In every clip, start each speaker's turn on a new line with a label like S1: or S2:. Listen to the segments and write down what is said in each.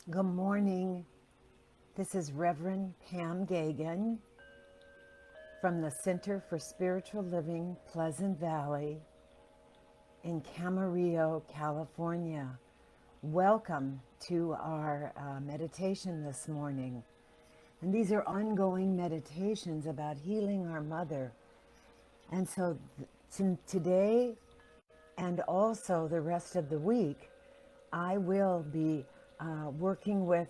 S1: Good morning. This is Reverend Pam Geagan from the Center for Spiritual Living, Pleasant Valley in Camarillo, California. Welcome to our meditation this morning. And these are ongoing meditations about healing our mother. And so today and also the rest of the week, I will be working with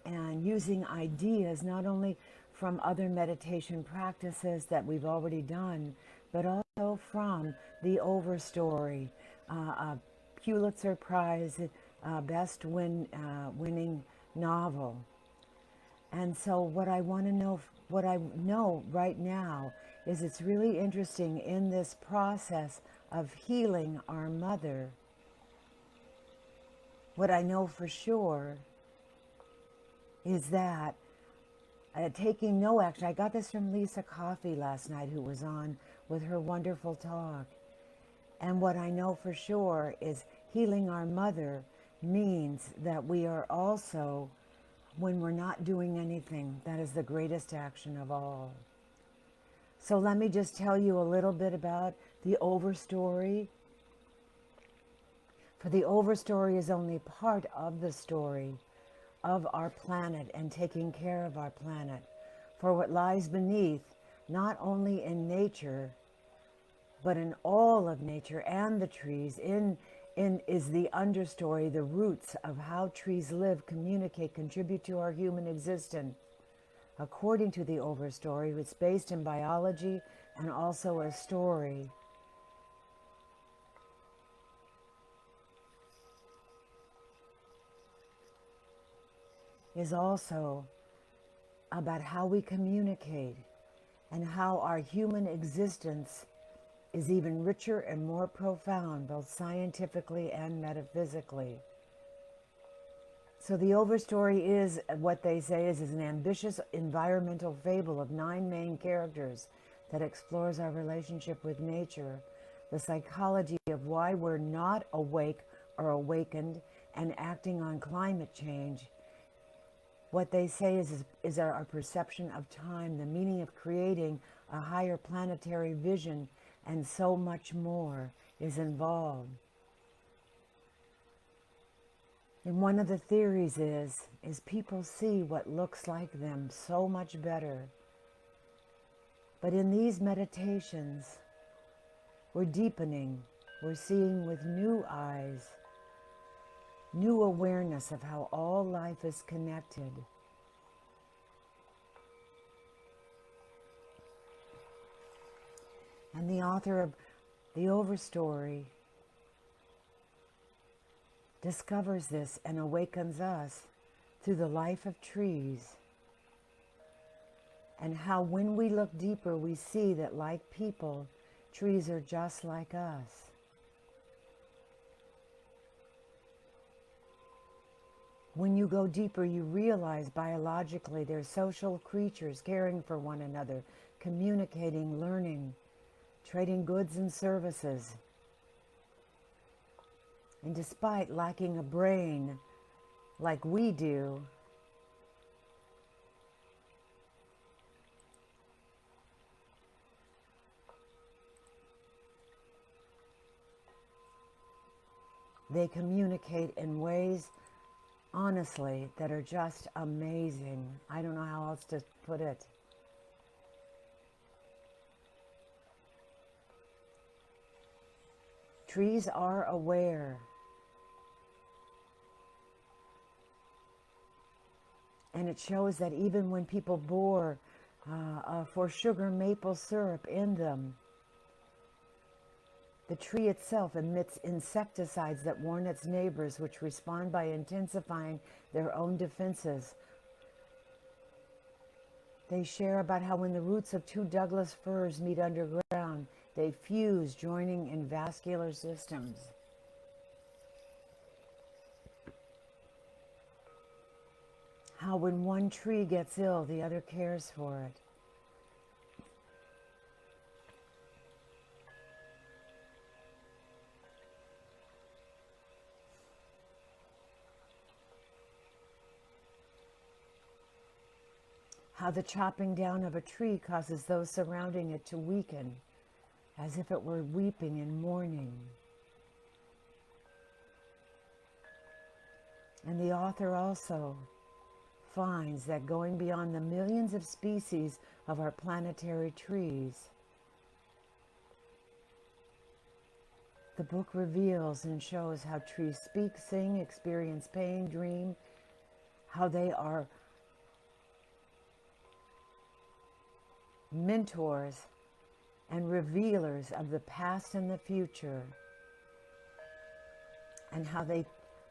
S1: and using ideas not only from other meditation practices that we've already done, but also from the Overstory, a Pulitzer Prize winning novel. And so what I want to know, what I know right now is it's really interesting in this process of healing our mother. What I know for sure is that taking no action. I got this from Lisa Coffey last night, who was on with her wonderful talk. And what I know for sure is healing our mother means that we are also, when we're not doing anything, that is the greatest action of all. So let me just tell you a little bit about the Overstory. For the Overstory is only part of the story of our planet and taking care of our planet. For what lies beneath, not only in nature, but in all of nature and the trees, is the understory, the roots of how trees live, communicate, contribute to our human existence. According to the Overstory, it's based in biology and also a story. Is also about how we communicate and how our human existence is even richer and more profound, both scientifically and metaphysically. So the Overstory is what they say is an ambitious environmental fable of 9 main characters that explores our relationship with nature, the psychology of why we're not awake or awakened and acting on climate change. What they say is our perception of time, the meaning of creating a higher planetary vision, and so much more is involved. And one of the theories is people see what looks like them so much better. But in these meditations, we're deepening, we're seeing with new eyes, new awareness of how all life is connected. And the author of the Overstory discovers this and awakens us through the life of trees, and how when we look deeper, we see that like people, trees are just like us. When you go deeper, you realize biologically they're social creatures caring for one another, communicating, learning, trading goods and services. And despite lacking a brain like we do, they communicate in ways, honestly, that are just amazing. I don't know how else to put it. Trees are aware. And it shows that even when people bore for sugar maple syrup in them, the tree itself emits insecticides that warn its neighbors, which respond by intensifying their own defenses. They share about how when the roots of 2 Douglas firs meet underground, they fuse, joining in vascular systems. How when one tree gets ill, the other cares for it. how the chopping down of a tree causes those surrounding it to weaken, as if it were weeping and mourning. And the author also finds that going beyond the millions of species of our planetary trees, the book reveals and shows how trees speak, sing, experience pain, dream, how they are mentors and revealers of the past and the future, and how they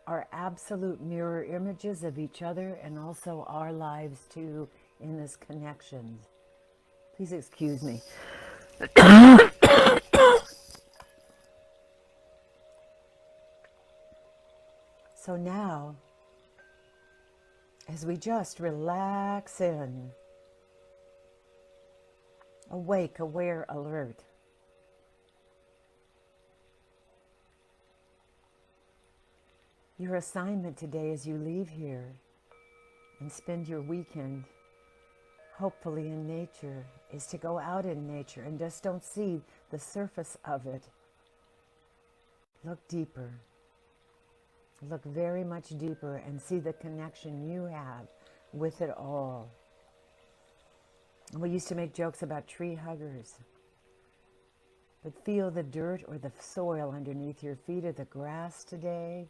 S1: are absolute mirror images of each other and also our lives too in this connection. Please excuse me. So now, as we just relax in, awake, aware, alert, your assignment today as you leave here and spend your weekend, hopefully in nature, is to go out in nature and just don't see the surface of it. Look deeper. Look very much deeper and see the connection you have with it all. We used to make jokes about tree huggers. But feel the dirt or the soil underneath your feet or the grass today.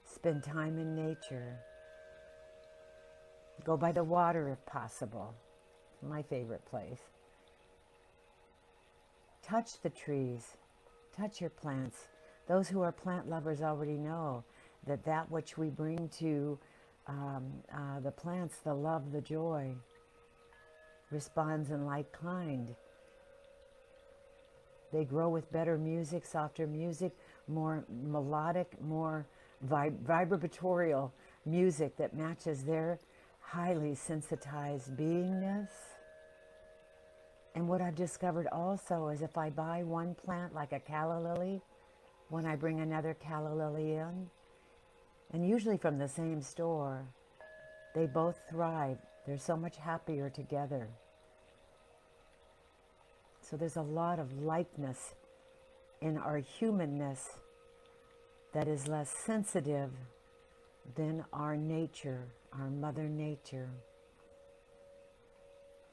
S1: Spend time in nature. Go by the water if possible. My favorite place. Touch the trees. Touch your plants. Those who are plant lovers already know that that which we bring to the plants, the love, the joy, responds in like kind. They grow with better music, softer music, more melodic, more vibratorial music that matches their highly sensitized beingness. And what I've discovered also is if I buy one plant like a calla lily, when I bring another calla lily in, and usually from the same store, they both thrive. They're so much happier together. So there's a lot of likeness in our humanness that is less sensitive than our nature, our Mother Nature.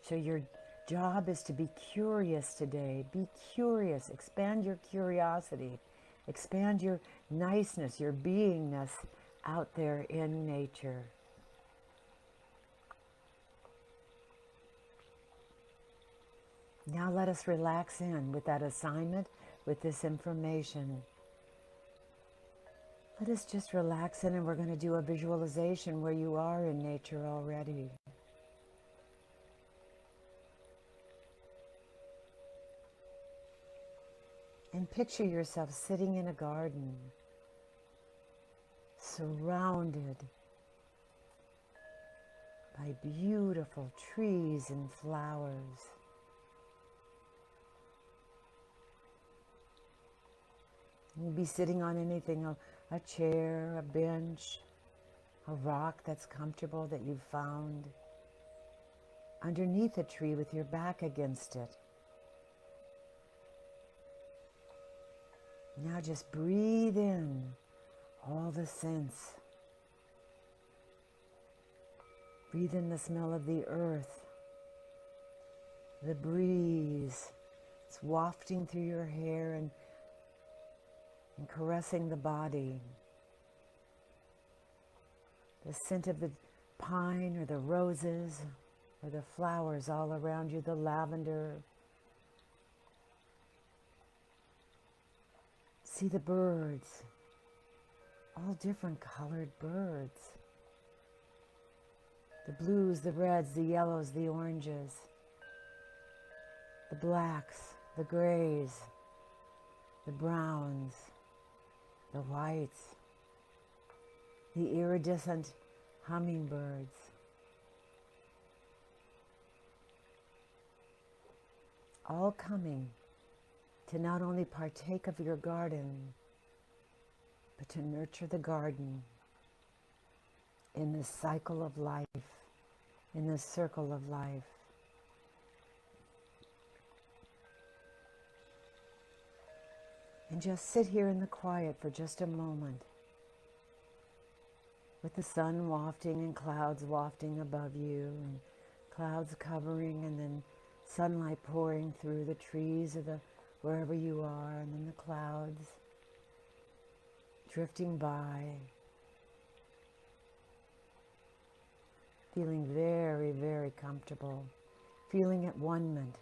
S1: So your job is to be curious today. Be curious. Expand your curiosity. Expand your niceness, your beingness out there in nature. Now let us relax in with that assignment, with this information. Let us just relax in, and we're going to do a visualization where you are in nature already. And picture yourself sitting in a garden, surrounded by beautiful trees and flowers. You'd be sitting on anything, a chair, a bench, a rock that's comfortable that you've found, underneath a tree with your back against it. Now just breathe in all the scents. Breathe in the smell of the earth, the breeze. It's wafting through your hair and caressing the body. The scent of the pine or the roses or the flowers all around you, the lavender. See the birds, all different colored birds. The blues, the reds, the yellows, the oranges, the blacks, the grays, the browns, the whites, the iridescent hummingbirds. All coming to not only partake of your garden, but to nurture the garden in this cycle of life, in this circle of life. And just sit here in the quiet for just a moment, with the sun wafting and clouds wafting above you, and clouds covering, and then sunlight pouring through the trees or wherever you are, and then the clouds drifting by, feeling very, very comfortable, feeling at one-ment.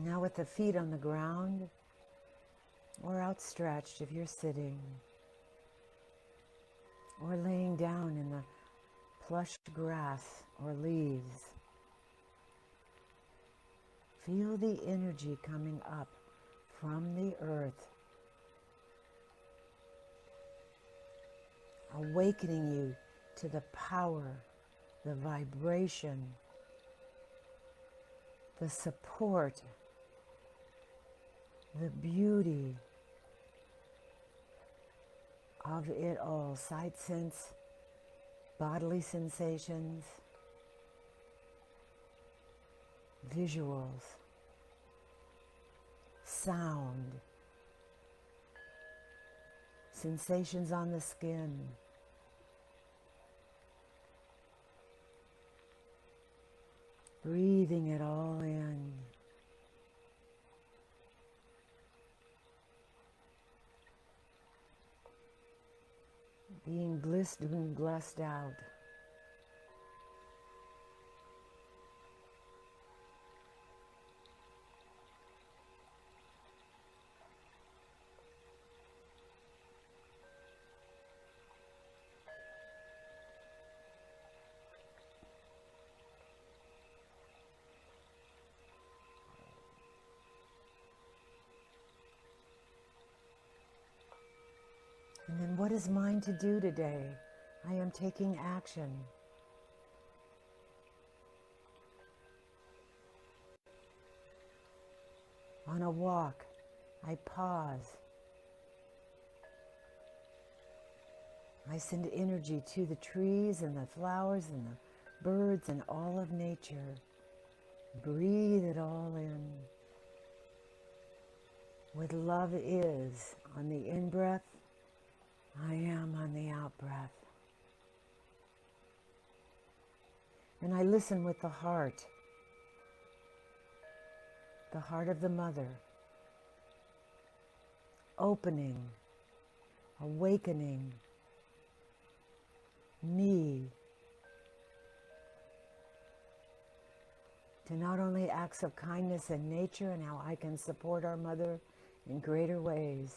S1: Now with the feet on the ground or outstretched if you're sitting, or laying down in the plush grass or leaves, feel the energy coming up from the earth, awakening you to the power, the vibration, the support, the beauty of it all. Sight sense, bodily sensations, visuals, sound, sensations on the skin, breathing it all in. Being blissed and blessed out. And then what is mine to do today? I am taking action. On a walk, I pause. I send energy to the trees and the flowers and the birds and all of nature. Breathe it all in. With love is on the in-breath, I am on the out-breath. And I listen with the heart of the mother, opening, awakening me to not only acts of kindness in nature and how I can support our mother in greater ways.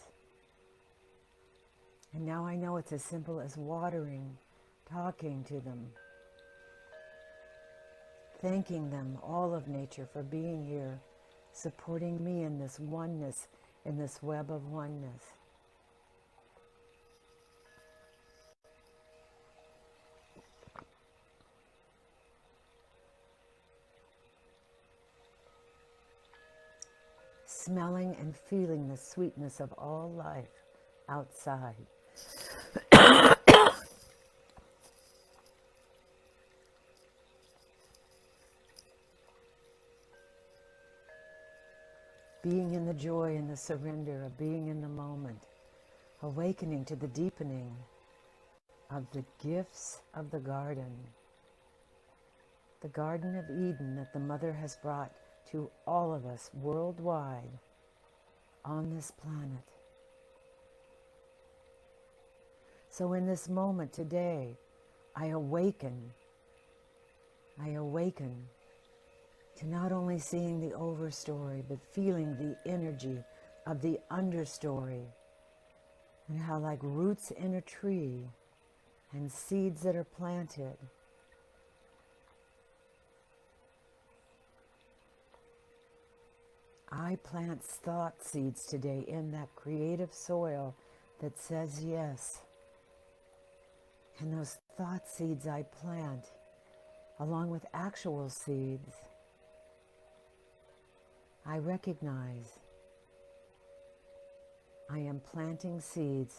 S1: And now I know it's as simple as watering, talking to them, thanking them, all of nature, for being here, supporting me in this oneness, in this web of oneness. Smelling and feeling the sweetness of all life outside. Being in the joy and the surrender of being in the moment, awakening to the deepening of the gifts of the Garden of Eden that the Mother has brought to all of us worldwide on this planet. So in this moment today, I awaken to not only seeing the overstory, but feeling the energy of the understory, and how like roots in a tree and seeds that are planted, I plant thought seeds today in that creative soil that says yes. And those thought seeds I plant, along with actual seeds, I recognize I am planting seeds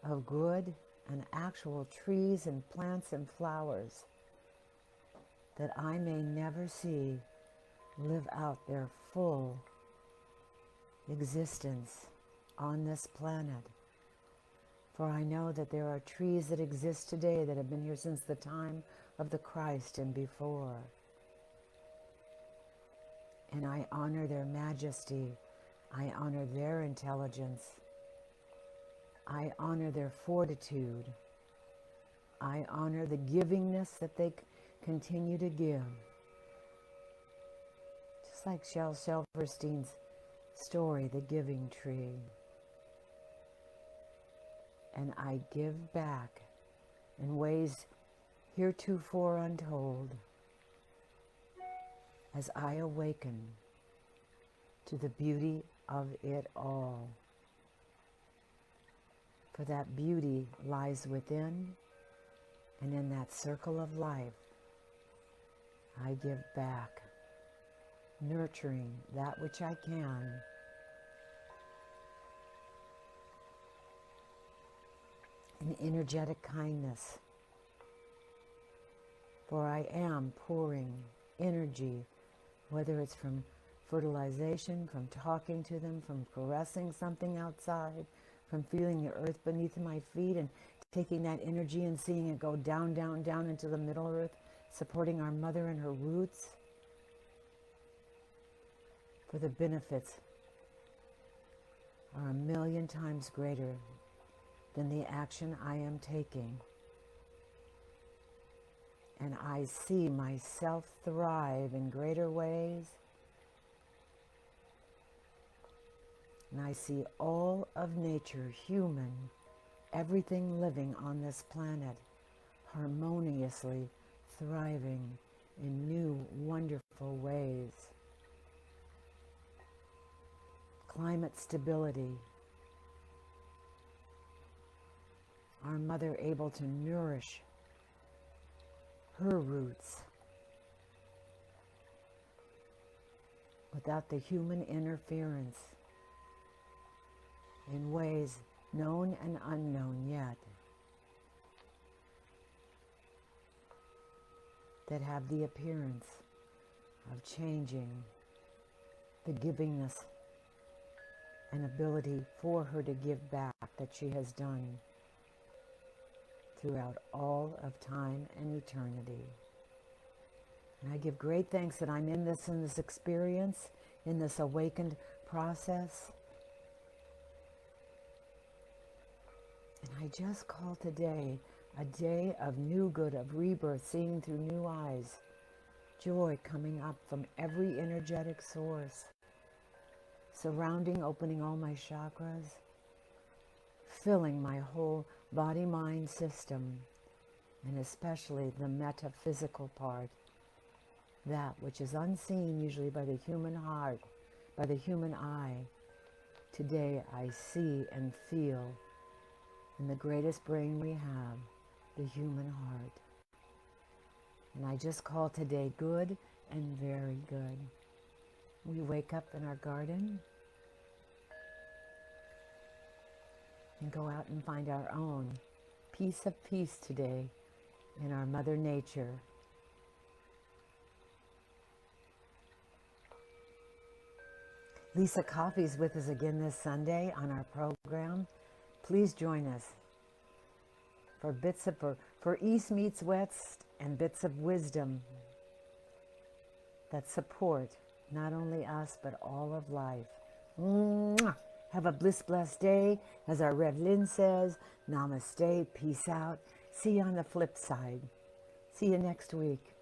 S1: of good and actual trees and plants and flowers that I may never see live out their full existence on this planet. For I know that there are trees that exist today that have been here since the time of the Christ and before. And I honor their majesty. I honor their intelligence. I honor their fortitude. I honor the givingness that they continue to give. Just like Shel Silverstein's story, The Giving Tree. And I give back in ways heretofore untold as I awaken to the beauty of it all. For that beauty lies within, and in that circle of life, I give back, nurturing that which I can, in energetic kindness. For I am pouring energy, whether it's from fertilization, from talking to them, from caressing something outside, from feeling the earth beneath my feet and taking that energy and seeing it go down, down, down into the Middle Earth, supporting our mother and her roots. For the benefits are 1,000,000 times greater than the action I am taking. And I see myself thrive in greater ways. And I see all of nature, human, everything living on this planet, harmoniously thriving in new, wonderful ways. Climate stability. Our mother able to nourish her roots without the human interference in ways known and unknown yet, that have the appearance of changing the givingness and ability for her to give back that she has done throughout all of time and eternity. And I give great thanks that I'm in this experience, in this awakened process. And I just call today a day of new good, of rebirth, seeing through new eyes, joy coming up from every energetic source, surrounding, opening all my chakras, filling my whole body-mind system, and especially the metaphysical part, that which is unseen usually by the human heart, by the human eye. Today I see and feel in the greatest brain we have, the human heart. And I just call today good and very good. We wake up in our garden and go out and find our own piece of peace today in our Mother Nature. Lisa Coffey's with us again this Sunday on our program. Please join us for for East meets West and bits of wisdom that support not only us but all of life. Mwah! Have a blessed day. As our Rev Lynn says, namaste, peace out. See you on the flip side. See you next week.